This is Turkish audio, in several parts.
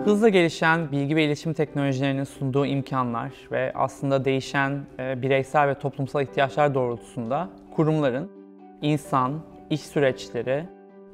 Hızla gelişen bilgi ve iletişim teknolojilerinin sunduğu imkanlar ve aslında değişen bireysel ve toplumsal ihtiyaçlar doğrultusunda kurumların insan, iş süreçleri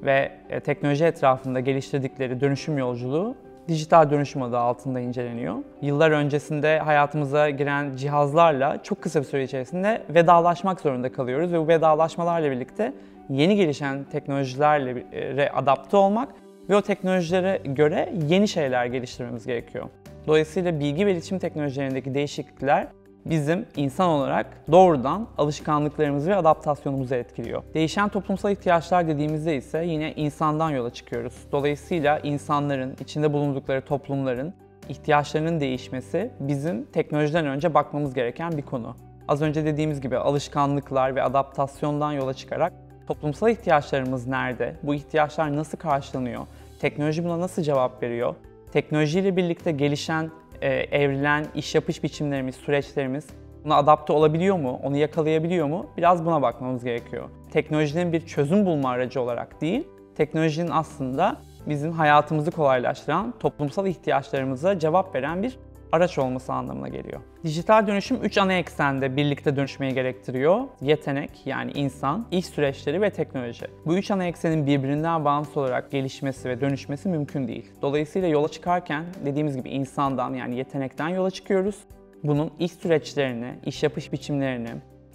ve teknoloji etrafında geliştirdikleri dönüşüm yolculuğu dijital dönüşüm adı altında inceleniyor. Yıllar öncesinde hayatımıza giren cihazlarla çok kısa bir süre içerisinde vedalaşmak zorunda kalıyoruz ve bu vedalaşmalarla birlikte yeni gelişen teknolojilerle adapte olmak ve o teknolojilere göre yeni şeyler geliştirmemiz gerekiyor. Dolayısıyla bilgi ve iletişim teknolojilerindeki değişiklikler bizim insan olarak doğrudan alışkanlıklarımızı ve adaptasyonumuzu etkiliyor. Değişen toplumsal ihtiyaçlar dediğimizde ise yine insandan yola çıkıyoruz. Dolayısıyla insanların, içinde bulundukları toplumların ihtiyaçlarının değişmesi bizim teknolojiden önce bakmamız gereken bir konu. Az önce dediğimiz gibi alışkanlıklar ve adaptasyondan yola çıkarak toplumsal ihtiyaçlarımız nerede? Bu ihtiyaçlar nasıl karşılanıyor? Teknoloji buna nasıl cevap veriyor? Teknolojiyle birlikte gelişen, evrilen iş yapış biçimlerimiz, süreçlerimiz buna adapte olabiliyor mu? Onu yakalayabiliyor mu? Biraz buna bakmamız gerekiyor. Teknolojinin bir çözüm bulma aracı olarak değil, teknolojinin aslında bizim hayatımızı kolaylaştıran, toplumsal ihtiyaçlarımıza cevap veren bir araç olması anlamına geliyor. Dijital dönüşüm 3 ana eksende birlikte dönüşmeyi gerektiriyor. Yetenek yani insan, iş süreçleri ve teknoloji. Bu 3 ana eksenin birbirinden bağımsız olarak gelişmesi ve dönüşmesi mümkün değil. Dolayısıyla yola çıkarken dediğimiz gibi insandan yani yetenekten yola çıkıyoruz. Bunun iş süreçlerini, iş yapış biçimlerini,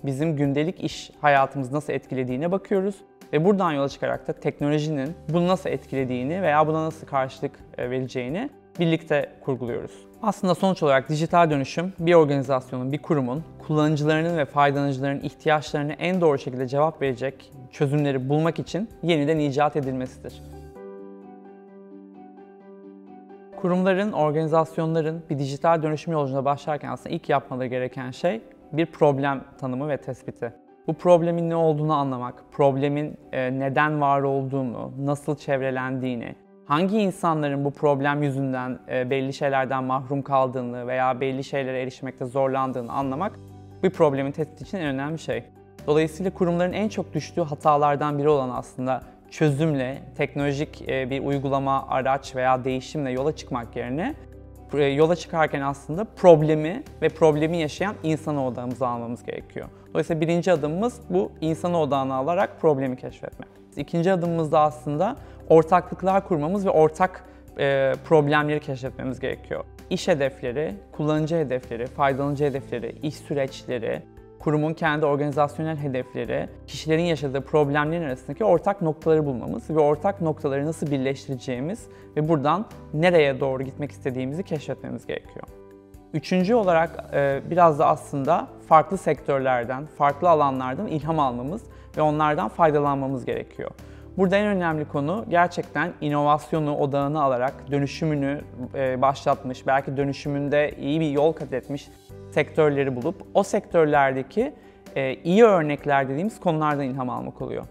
bizim gündelik iş hayatımızı nasıl etkilediğine bakıyoruz. Ve buradan yola çıkarak da teknolojinin bunu nasıl etkilediğini veya buna nasıl karşılık vereceğini birlikte kurguluyoruz. Aslında sonuç olarak dijital dönüşüm bir organizasyonun, bir kurumun kullanıcılarının ve faydalanıcıların ihtiyaçlarına en doğru şekilde cevap verecek çözümleri bulmak için yeniden icat edilmesidir. Kurumların, organizasyonların bir dijital dönüşüm yolculuğuna başlarken aslında ilk yapmaları gereken şey bir problem tanımı ve tespiti. Bu problemin ne olduğunu anlamak, problemin neden var olduğunu, nasıl çevrelendiğini, hangi insanların bu problem yüzünden belli şeylerden mahrum kaldığını veya belli şeylere erişmekte zorlandığını anlamak bir problemin tespiti için en önemli şey. Dolayısıyla kurumların en çok düştüğü hatalardan biri olan aslında çözümle, teknolojik bir uygulama, araç veya değişimle yola çıkmak yerine yola çıkarken aslında problemi ve problemi yaşayan insanı odağımıza almamız gerekiyor. Dolayısıyla birinci adımımız bu insanı odağına alarak problemi keşfetmek. İkinci adımımız da aslında ortaklıklar kurmamız ve ortak problemleri keşfetmemiz gerekiyor. İş hedefleri, kullanıcı hedefleri, faydalanıcı hedefleri, iş süreçleri, kurumun kendi organizasyonel hedefleri, kişilerin yaşadığı problemlerin arasındaki ortak noktaları bulmamız ve ortak noktaları nasıl birleştireceğimiz ve buradan nereye doğru gitmek istediğimizi keşfetmemiz gerekiyor. Üçüncü olarak biraz da aslında farklı sektörlerden, farklı alanlardan ilham almamız ve onlardan faydalanmamız gerekiyor. Burada en önemli konu gerçekten inovasyonu odağına alarak dönüşümünü başlatmış, belki dönüşümünde iyi bir yol kat etmiş sektörleri bulup o sektörlerdeki iyi örnekler dediğimiz konulardan ilham almak oluyor.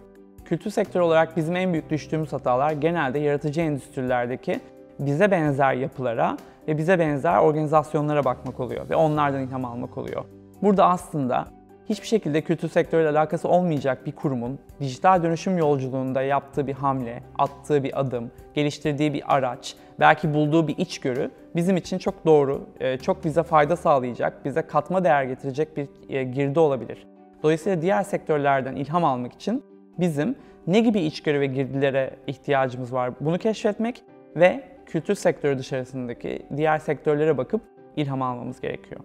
Kültür sektörü olarak bizim en büyük düştüğümüz hatalar genelde yaratıcı endüstrilerdeki bize benzer yapılara ve bize benzer organizasyonlara bakmak oluyor ve onlardan ilham almak oluyor. Burada aslında hiçbir şekilde kültür sektörüyle alakası olmayacak bir kurumun dijital dönüşüm yolculuğunda yaptığı bir hamle, attığı bir adım, geliştirdiği bir araç, belki bulduğu bir içgörü bizim için çok doğru, çok bize fayda sağlayacak, bize katma değer getirecek bir girdi olabilir. Dolayısıyla diğer sektörlerden ilham almak için bizim ne gibi içgörü ve girdilere ihtiyacımız var bunu keşfetmek ve kültür sektörü dışarısındaki diğer sektörlere bakıp ilham almamız gerekiyor.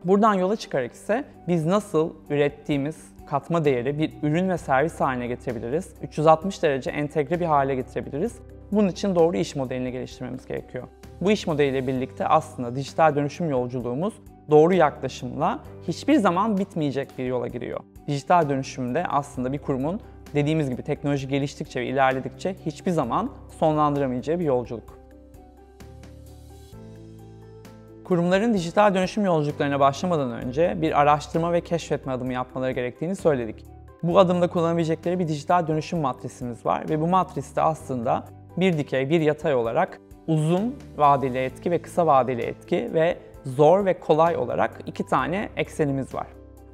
Buradan yola çıkarak ise biz nasıl ürettiğimiz katma değeri bir ürün ve servis haline getirebiliriz, 360 derece entegre bir hale getirebiliriz. Bunun için doğru iş modelini geliştirmemiz gerekiyor. Bu iş modeliyle birlikte aslında dijital dönüşüm yolculuğumuz doğru yaklaşımla hiçbir zaman bitmeyecek bir yola giriyor. Dijital dönüşümde aslında bir kurumun dediğimiz gibi teknoloji geliştikçe ve ilerledikçe hiçbir zaman sonlandıramayacağı bir yolculuk. Kurumların dijital dönüşüm yolculuklarına başlamadan önce bir araştırma ve keşfetme adımı yapmaları gerektiğini söyledik. Bu adımda kullanabilecekleri bir dijital dönüşüm matrisimiz var ve bu matriste aslında bir dikey, bir yatay olarak uzun vadeli etki ve kısa vadeli etki ve zor ve kolay olarak iki tane eksenimiz var.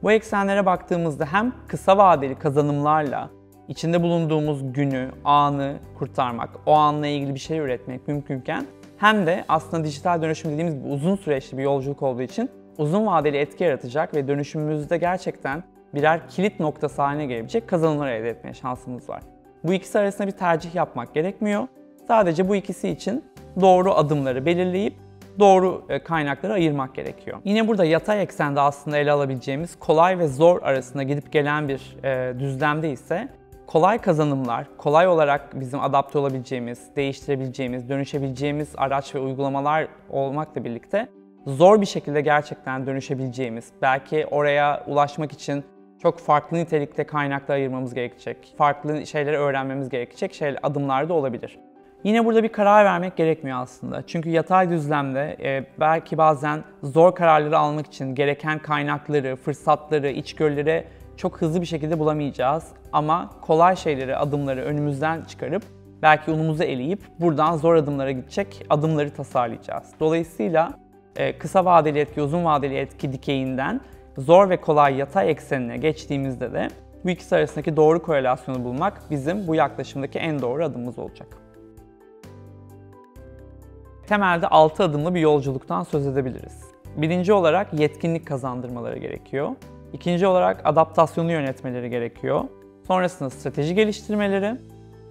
Bu eksenlere baktığımızda hem kısa vadeli kazanımlarla içinde bulunduğumuz günü, anı kurtarmak, o anla ilgili bir şey üretmek mümkünken hem de aslında dijital dönüşüm dediğimiz gibi uzun süreçli bir yolculuk olduğu için uzun vadeli etki yaratacak ve dönüşümümüzde gerçekten birer kilit noktası haline gelebilecek kazanımlar elde etmeye şansımız var. Bu ikisi arasında bir tercih yapmak gerekmiyor. Sadece bu ikisi için doğru adımları belirleyip doğru kaynakları ayırmak gerekiyor. Yine burada yatay eksende aslında ele alabileceğimiz kolay ve zor arasında gidip gelen bir düzlemde ise kolay kazanımlar, kolay olarak bizim adapte olabileceğimiz, değiştirebileceğimiz, dönüşebileceğimiz araç ve uygulamalar olmakla birlikte zor bir şekilde gerçekten dönüşebileceğimiz, belki oraya ulaşmak için çok farklı nitelikte kaynaklar ayırmamız gerekecek, farklı şeyleri öğrenmemiz gerekecek adımlar da olabilir. Yine burada bir karar vermek gerekmiyor aslında. Çünkü yatay düzlemde belki bazen zor kararları almak için gereken kaynakları, fırsatları, içgörüleri çok hızlı bir şekilde bulamayacağız. Ama kolay şeyleri, adımları önümüzden çıkarıp belki unumuzu eleyip buradan zor adımlara gidecek adımları tasarlayacağız. Dolayısıyla kısa vadeli etki, uzun vadeli etki dikeyinden zor ve kolay yatay eksenine geçtiğimizde de bu ikisi arasındaki doğru korelasyonu bulmak bizim bu yaklaşımdaki en doğru adımımız olacak. Temelde 6 adımlı bir yolculuktan söz edebiliriz. Birinci olarak yetkinlik kazandırmaları gerekiyor. İkinci olarak adaptasyonu yönetmeleri gerekiyor. Sonrasında strateji geliştirmeleri,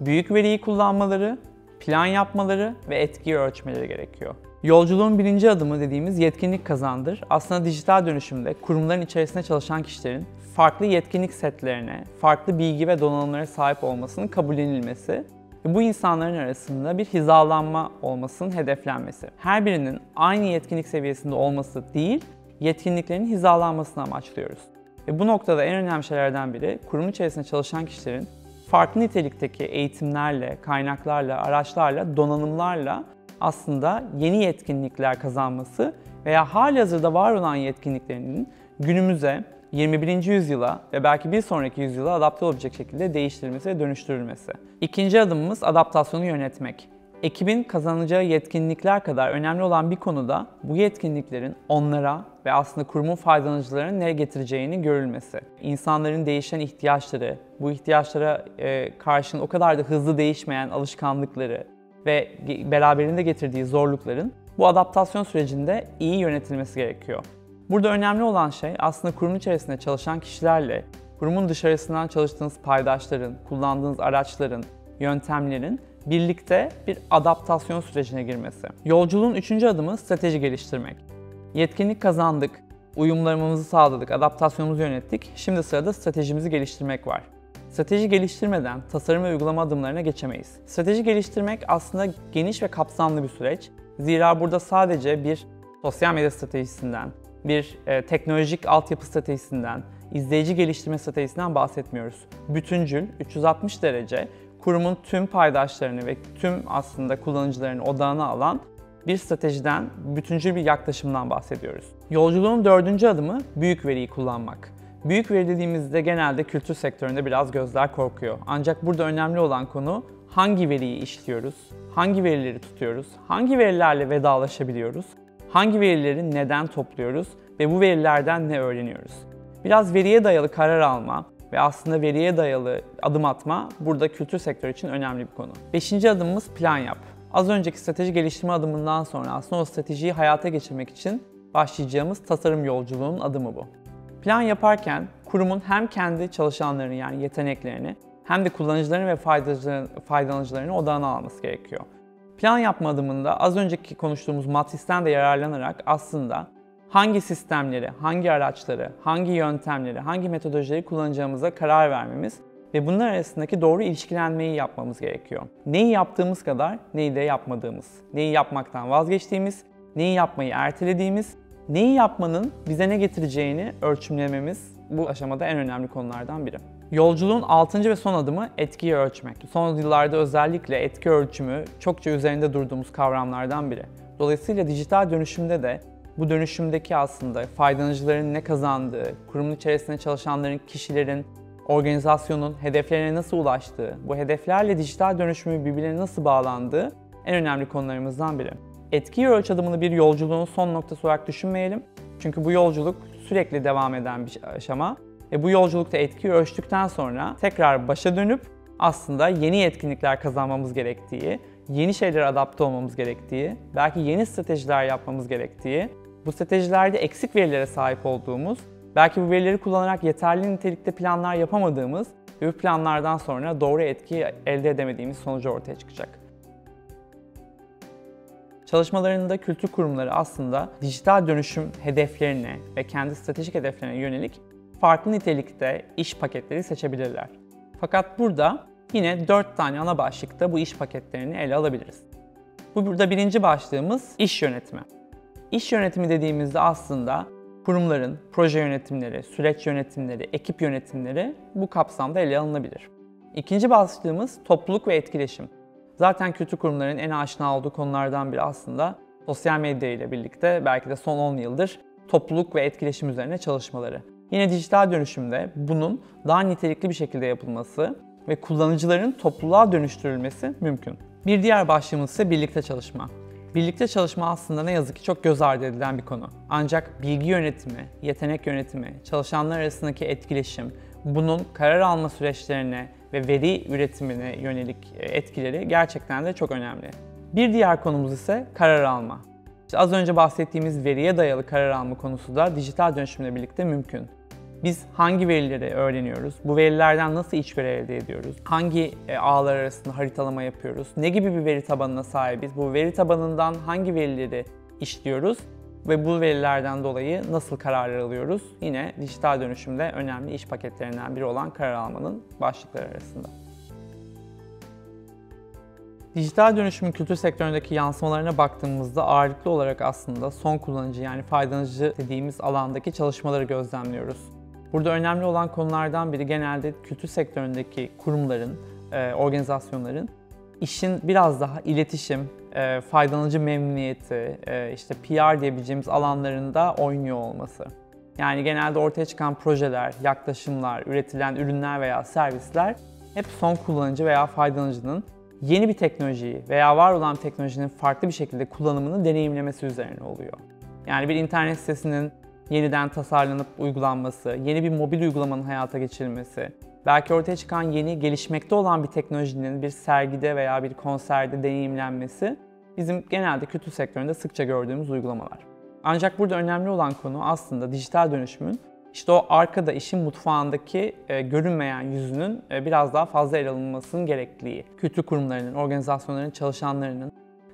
büyük veriyi kullanmaları, plan yapmaları ve etkiyi ölçmeleri gerekiyor. Yolculuğun birinci adımı dediğimiz yetkinlik kazandır. Aslında dijital dönüşümde kurumların içerisinde çalışan kişilerin farklı yetkinlik setlerine, farklı bilgi ve donanımlara sahip olmasının kabullenilmesi ve bu insanların arasında bir hizalanma olmasının hedeflenmesi. Her birinin aynı yetkinlik seviyesinde olması değil, yetkinliklerin hizalanmasını amaçlıyoruz. Ve bu noktada en önemli şeylerden biri kurum içerisinde çalışan kişilerin farklı nitelikteki eğitimlerle, kaynaklarla, araçlarla, donanımlarla aslında yeni yetkinlikler kazanması veya halihazırda var olan yetkinliklerinin günümüze, 21. yüzyıla ve belki bir sonraki yüzyıla adapte olabilecek şekilde değiştirilmesi ve dönüştürülmesi. İkinci adımımız adaptasyonu yönetmek. Ekibin kazanacağı yetkinlikler kadar önemli olan bir konuda bu yetkinliklerin onlara ve aslında kurumun faydalanıcılarına ne getireceğini görülmesi. İnsanların değişen ihtiyaçları, bu ihtiyaçlara karşın o kadar da hızlı değişmeyen alışkanlıkları ve beraberinde getirdiği zorlukların bu adaptasyon sürecinde iyi yönetilmesi gerekiyor. Burada önemli olan şey aslında kurumun içerisinde çalışan kişilerle kurumun dışarısından çalıştığınız paydaşların, kullandığınız araçların, yöntemlerin birlikte bir adaptasyon sürecine girmesi. Yolculuğun üçüncü adımı strateji geliştirmek. Yetkinlik kazandık, uyumlarımızı sağladık, adaptasyonumuzu yönettik. Şimdi sırada stratejimizi geliştirmek var. Strateji geliştirmeden tasarım ve uygulama adımlarına geçemeyiz. Strateji geliştirmek aslında geniş ve kapsamlı bir süreç. Zira burada sadece bir sosyal medya stratejisinden, bir teknolojik altyapı stratejisinden, izleyici geliştirme stratejisinden bahsetmiyoruz. Bütüncül, 360 derece kurumun tüm paydaşlarını ve tüm aslında kullanıcılarını odağına alan bir stratejiden, bütüncül bir yaklaşımdan bahsediyoruz. Yolculuğun dördüncü adımı büyük veriyi kullanmak. Büyük veri dediğimizde genelde kültür sektöründe biraz gözler korkuyor. Ancak burada önemli olan konu hangi veriyi işliyoruz, hangi verileri tutuyoruz, hangi verilerle vedalaşabiliyoruz, hangi verileri neden topluyoruz ve bu verilerden ne öğreniyoruz. Biraz veriye dayalı karar alma ve aslında veriye dayalı adım atma burada kültür sektörü için önemli bir konu. Beşinci adımımız plan yap. Az önceki strateji geliştirme adımından sonra aslında o stratejiyi hayata geçirmek için başlayacağımız tasarım yolculuğunun adımı bu. Plan yaparken kurumun hem kendi çalışanlarını yani yeteneklerini hem de kullanıcılarını ve faydalanıcılarını odağına alması gerekiyor. Plan yapma adımında az önceki konuştuğumuz matristen de yararlanarak aslında hangi sistemleri, hangi araçları, hangi yöntemleri, hangi metodolojileri kullanacağımıza karar vermemiz ve bunlar arasındaki doğru ilişkilenmeyi yapmamız gerekiyor. Neyi yaptığımız kadar neyi de yapmadığımız, neyi yapmaktan vazgeçtiğimiz, neyi yapmayı ertelediğimiz, neyi yapmanın bize ne getireceğini ölçümlememiz bu aşamada en önemli konulardan biri. Yolculuğun 6. ve son adımı etkiyi ölçmek. Son yıllarda özellikle etki ölçümü çokça üzerinde durduğumuz kavramlardan biri. Dolayısıyla dijital dönüşümde de bu dönüşümdeki aslında faydalanıcıların ne kazandığı, kurumun içerisinde çalışanların, kişilerin, organizasyonun hedeflerine nasıl ulaştığı, bu hedeflerle dijital dönüşümü birbirine nasıl bağlandığı en önemli konularımızdan biri. Etkiyi ölç adımını bir yolculuğun son noktası olarak düşünmeyelim. Çünkü bu yolculuk sürekli devam eden bir aşama. Ve bu yolculukta etkiyi ölçtükten sonra tekrar başa dönüp aslında yeni yetkinlikler kazanmamız gerektiği, yeni şeylere adapte olmamız gerektiği, belki yeni stratejiler yapmamız gerektiği, bu stratejilerde eksik verilere sahip olduğumuz, belki bu verileri kullanarak yeterli nitelikte planlar yapamadığımız ve bu planlardan sonra doğru etkiyi elde edemediğimiz sonucu ortaya çıkacak. Çalışmalarında kültür kurumları aslında dijital dönüşüm hedeflerine ve kendi stratejik hedeflerine yönelik farklı nitelikte iş paketleri seçebilirler. Fakat burada yine 4 tane ana başlıkta bu iş paketlerini ele alabiliriz. Burada birinci başlığımız iş yönetimi. İş yönetimi dediğimizde aslında kurumların proje yönetimleri, süreç yönetimleri, ekip yönetimleri bu kapsamda ele alınabilir. İkinci başlığımız topluluk ve etkileşim. Zaten kültür kurumlarının en aşina olduğu konulardan biri aslında sosyal medya ile birlikte belki de son 10 yıldır topluluk ve etkileşim üzerine çalışmaları. Yine dijital dönüşümde bunun daha nitelikli bir şekilde yapılması ve kullanıcıların topluluğa dönüştürülmesi mümkün. Bir diğer başlığımız ise birlikte çalışma. Birlikte çalışma aslında ne yazık ki çok göz ardı edilen bir konu. Ancak bilgi yönetimi, yetenek yönetimi, çalışanlar arasındaki etkileşim, bunun karar alma süreçlerine ve veri üretimine yönelik etkileri gerçekten de çok önemli. Bir diğer konumuz ise karar alma. İşte az önce bahsettiğimiz veriye dayalı karar alma konusu da dijital dönüşümle birlikte mümkün. Biz hangi verileri öğreniyoruz? Bu verilerden nasıl içveri elde ediyoruz? Hangi ağlar arasında haritalama yapıyoruz? Ne gibi bir veri tabanına sahibiz? Bu veri tabanından hangi verileri işliyoruz? Ve bu verilerden dolayı nasıl kararlar alıyoruz? Yine dijital dönüşümde önemli iş paketlerinden biri olan karar almanın başlıkları arasında. Dijital dönüşümün kültür sektöründeki yansımalarına baktığımızda ağırlıklı olarak aslında son kullanıcı yani faydalanıcı dediğimiz alandaki çalışmaları gözlemliyoruz. Burada önemli olan konulardan biri genelde kültür sektöründeki kurumların, organizasyonların işin biraz daha iletişim, faydalanıcı memnuniyeti, işte PR diyebileceğimiz alanlarında oynuyor olması. Yani genelde ortaya çıkan projeler, yaklaşımlar, üretilen ürünler veya servisler hep son kullanıcı veya faydalanıcının yeni bir teknolojiyi veya var olan teknolojinin farklı bir şekilde kullanımını deneyimlemesi üzerine oluyor. Yani bir internet sitesinin yeniden tasarlanıp uygulanması, yeni bir mobil uygulamanın hayata geçirilmesi, belki ortaya çıkan yeni, gelişmekte olan bir teknolojinin bir sergide veya bir konserde deneyimlenmesi bizim genelde kültür sektöründe sıkça gördüğümüz uygulamalar. Ancak burada önemli olan konu aslında dijital dönüşümün işte o arkada işin mutfağındaki görünmeyen yüzünün biraz daha fazla ele alınmasının gerekliliği. Kültür kurumlarının, organizasyonların, çalışanlarının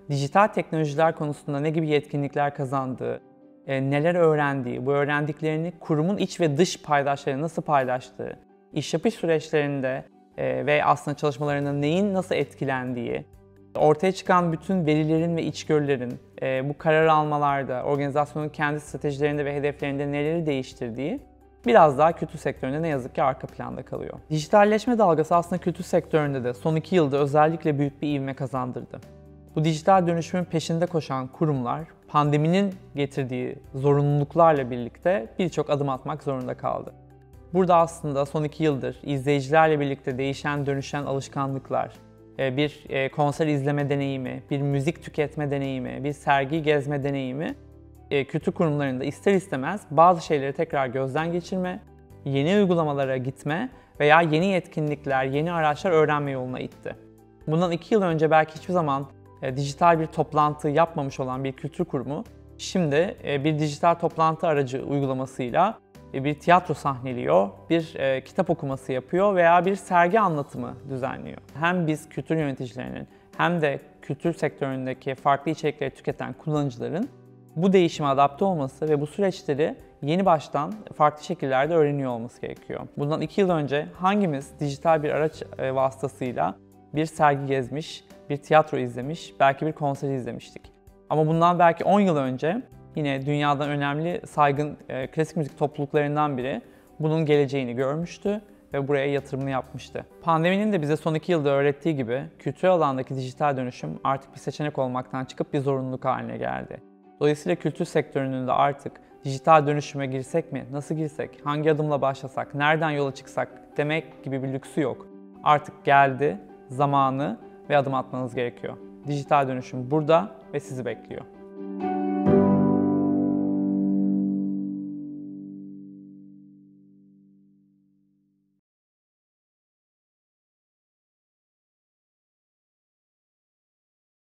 dijital teknolojiler konusunda ne gibi yetkinlikler kazandığı, neler öğrendiği, bu öğrendiklerini kurumun iç ve dış paydaşlarıyla nasıl paylaştığı, iş yapış süreçlerinde ve aslında çalışmalarında neyin nasıl etkilendiği, ortaya çıkan bütün verilerin ve içgörülerin bu karar almalarda, organizasyonun kendi stratejilerinde ve hedeflerinde neleri değiştirdiği biraz daha kültür sektöründe ne yazık ki arka planda kalıyor. Dijitalleşme dalgası aslında kültür sektöründe de son 2 yılda özellikle büyük bir ivme kazandırdı. Bu dijital dönüşümün peşinde koşan kurumlar, pandeminin getirdiği zorunluluklarla birlikte birçok adım atmak zorunda kaldı. Burada aslında son 2 yıldır izleyicilerle birlikte değişen, dönüşen alışkanlıklar, bir konser izleme deneyimi, bir müzik tüketme deneyimi, bir sergi gezme deneyimi kültür kurumlarında ister istemez bazı şeyleri tekrar gözden geçirme, yeni uygulamalara gitme veya yeni yetkinlikler, yeni araçlar öğrenme yoluna itti. Bundan 2 yıl önce belki hiçbir zaman dijital bir toplantı yapmamış olan bir kültür kurumu şimdi bir dijital toplantı aracı uygulamasıyla bir tiyatro sahneliyor, bir kitap okuması yapıyor veya bir sergi anlatımı düzenliyor. Hem biz kültür yöneticilerinin hem de kültür sektöründeki farklı içerikleri tüketen kullanıcıların bu değişime adapte olması ve bu süreçleri yeni baştan farklı şekillerde öğreniyor olması gerekiyor. Bundan 2 yıl önce hangimiz dijital bir araç vasıtasıyla bir sergi gezmiş, bir tiyatro izlemiş, belki bir konser izlemiştik. Ama bundan belki 10 yıl önce yine dünyadan önemli saygın klasik müzik topluluklarından biri bunun geleceğini görmüştü ve buraya yatırımını yapmıştı. Pandeminin de bize son 2 yılda öğrettiği gibi kültürel alandaki dijital dönüşüm artık bir seçenek olmaktan çıkıp bir zorunluluk haline geldi. Dolayısıyla kültür sektörünün de artık dijital dönüşüme girsek mi, nasıl girsek, hangi adımla başlasak, nereden yola çıksak demek gibi bir lüksü yok. Artık geldi, zamanı ve adım atmanız gerekiyor. Dijital dönüşüm burada ve sizi bekliyor.